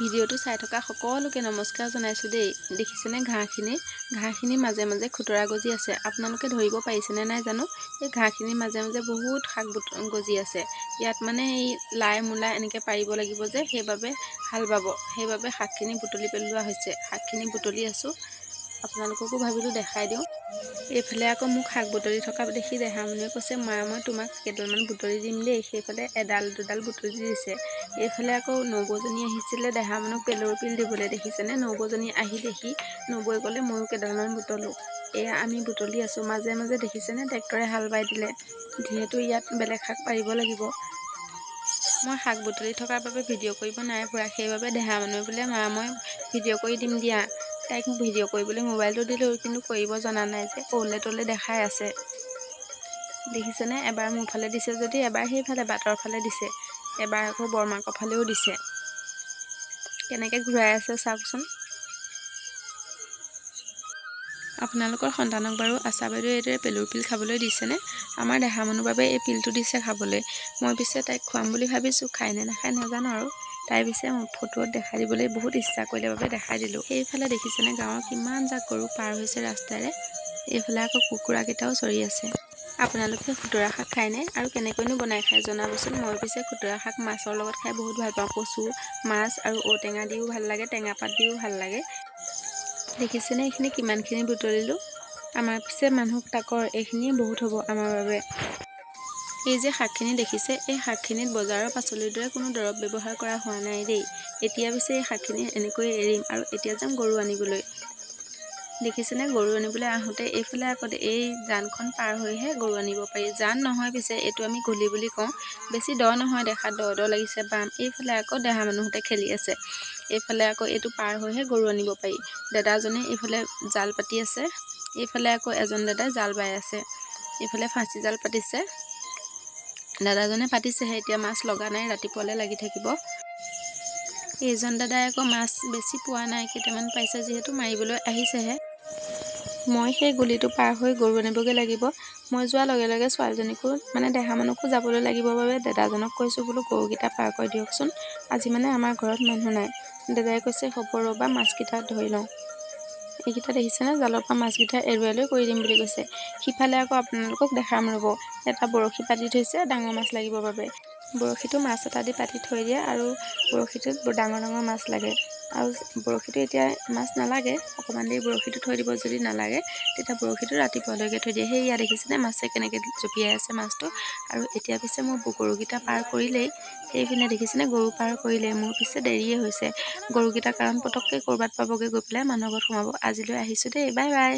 ভিডিঅ'টো চাই থকা সকলোকে নমস্কাৰ জনাইছোঁ দেই। দেখিছেনে ঘাঁহখিনি মাজে মাজে খুতৰা গজি আছে। আপোনালোকে ধৰিব পাৰিছেনে নাই জানো। এই ঘাঁহখিনিৰ মাজে মাজে বহুত শাক গজি আছে। ইয়াত মানে এই লাই মূলা এনেকৈ পাৰিব লাগিব যে, সেইবাবে হাল বাব, সেইবাবে শাকখিনি বুটলি পেলোৱা হৈছে। শাকখিনি বুটলি আছোঁ, আপোনালোককো ভাবিলোঁ দেখাই দিওঁ। এইফালে আকৌ মোক শাক বুটলি থকা দেখি দেহামণিয়ে কৈছে, মা মই তোমাক কেইডালমান বুটলি দিম দেই। সেইফালে এডাল দুডাল বুটলি দিছে। এইফালে আকৌ নবৌজনী আহিছিলে দেহামণিক পেলৰ পিল দিবলৈ। দেখিছেনে নবৌজনী আহি দেখি নবৌৱে ক'লে ময়ো কেইডালমান বুটলোঁ। এয়া আমি বুটলি আছোঁ। মাজে মাজে দেখিছেনে ট্ৰেক্টৰে হাল বাই দিলে, যিহেতু ইয়াত বেলেগ শাক পাৰিব লাগিব। মই শাক বুটলি থকাৰ বাবে ভিডিঅ' কৰিব নাই পৰা, সেইবাবে দেহামণিয়ে বোলে মা মই ভিডিঅ' কৰি দিম দিয়া। তাইক ভিডিঅ' কৰিবলৈ মোবাইলটো দিলোঁ, কিন্তু কৰিব জনা নাই যে অ'লে ত'লে দেখাই আছে। দেখিছেনে এবাৰ মোৰ ফালে দিছে যদি এবাৰ সেইফালে বাটৰ ফালে দিছে, এবাৰ আকৌ বৰমাকৰ ফালেও দিছে। কেনেকৈ ঘূৰাই আছে চাওকচোন। আপোনালোকৰ সন্তানক বাৰু আশা বাইদেৱে এইদৰে পেলুৰ পিল খাবলৈ দিছেনে? আমাৰ দেহামণিৰ বাবে এই পিলটো দিছে খাবলৈ। মই পিছে তাইক খুৱাম বুলি ভাবিছোঁ, খাই নে নাখায় নাজানো আৰু। তাই পিছে ফটোত দেখাই দিবলৈ বহুত ইচ্ছা কৰিলে বাবে দেখাই দিলোঁ। সেইফালে দেখিছেনে গাঁৱৰ কিমান জাক গৰু পাৰ হৈছে ৰাস্তাৰে। এইফালে আকৌ কুকুৰাকেইটাও চৰি আছে। আপোনালোকে খুতৰা শাক খায়নে আৰু কেনেকৈনো বনাই খায় জনাবচোন। মই পিছে খুতৰা শাক মাছৰ লগত খাই বহুত ভাল পাওঁ। কচু, মাছ আৰু ঔটেঙা দিও ভাল লাগে, টেঙা পাত দিও ভাল লাগে। দেখিছেনে এইখিনি কিমানখিনি বুটলিলোঁ। আমাৰ পিছে মানুহ তাকৰ, এইখিনিয়ে বহুত হ'ব আমাৰ বাবে। এই যে শাকখিনি দেখিছে, এই শাকখিনিত বজাৰৰ পাচলিৰ দৰে কোনো দৰৱ ব্যৱহাৰ কৰা হোৱা নাই দেই। এতিয়া পিছে এই শাকখিনি এনেকৈ এৰিম আৰু এতিয়া যাম গৰু আনিবলৈ। দেখিছেনে গৰু আনিবলৈ আহোঁতে এইফালে আকৌ এই জানখন পাৰ হৈহে গৰু আনিব পাৰি। জান নহয় পিছে, এইটো আমি গলি বুলি কওঁ। বেছি দ নহয়, দেখাত দ লাগিছে বাম। এইফালে আকৌ দেহা মানুহহঁতে খেলি আছে। এইফালে আকৌ এইটো পাৰ হৈহে গৰু আনিব পাৰি। দাদাজনে এইফালে জাল পাতি আছে, এইফালে আকৌ এজন দাদাই জাল বাই আছে। এইফালে ফাঁচি জাল পাতিছে, দাদাজনে পাতিছেহে, এতিয়া মাছ লগা নাই, ৰাতিপুৱালৈ লাগি থাকিব। এইজন দাদাই আকৌ মাছ বেছি পোৱা নাই, কেইটামান পাইছে যিহেতু মাৰিবলৈ আহিছেহে। মই সেই গুলিটো পাৰ হৈ গৰু আনিবগৈ লাগিব। মই যোৱাৰ লগে লগে ছোৱালীজনীকো মানে দেহামণিকো যাবলৈ লাগিব বাবে দাদাজনক কৈছোঁ বোলো গৰুকেইটা পাৰ কৰি দিয়কচোন, আজি মানে আমাৰ ঘৰত মানুহ নাই। দাদাই কৈছে হ'ব ৰ'বা মাছকেইটা ধৰি লওঁ। এইকেইটা দেখিছেনে জালৰ পৰা মাছকেইটা এৰুৱাই লৈ কৰি দিম বুলি কৈছে। সিফালে আকৌ আপোনালোকক দেখাম ৰ'ব, এটা বৰশী পাতি থৈছে ডাঙৰ মাছ লাগিবৰ বাবে। বৰশীটো মাছ এটা দি পাতি থৈ দিয়ে আৰু বৰশীটোত ডাঙৰ ডাঙৰ মাছ লাগে। আৰু বৰশীটো এতিয়া মাছ নালাগে, অকণমান দেৰি বৰশীটো থৈ দিব, যদি নালাগে তেতিয়া বৰশীটো ৰাতিপুৱালৈকে থৈ দিয়ে। সেয়া দেখিছেনে মাছে কেনেকৈ জঁপিয়াই আছে মাছটো। আৰু এতিয়া পিছে মোৰ গৰুকেইটা পাৰ কৰিলেই, সেইপিনে দেখিছেনে গৰু পাৰ কৰিলেই, মোৰ পিছে দেৰিয়ে হৈছে গৰুকেইটা, কাৰণ পটককৈ ক'ৰবাত পাবগৈ, গৈ পেলাই মানুহৰ ঘৰত সোমাব। আজিলৈ আহিছোঁ দেই, বাই বাই।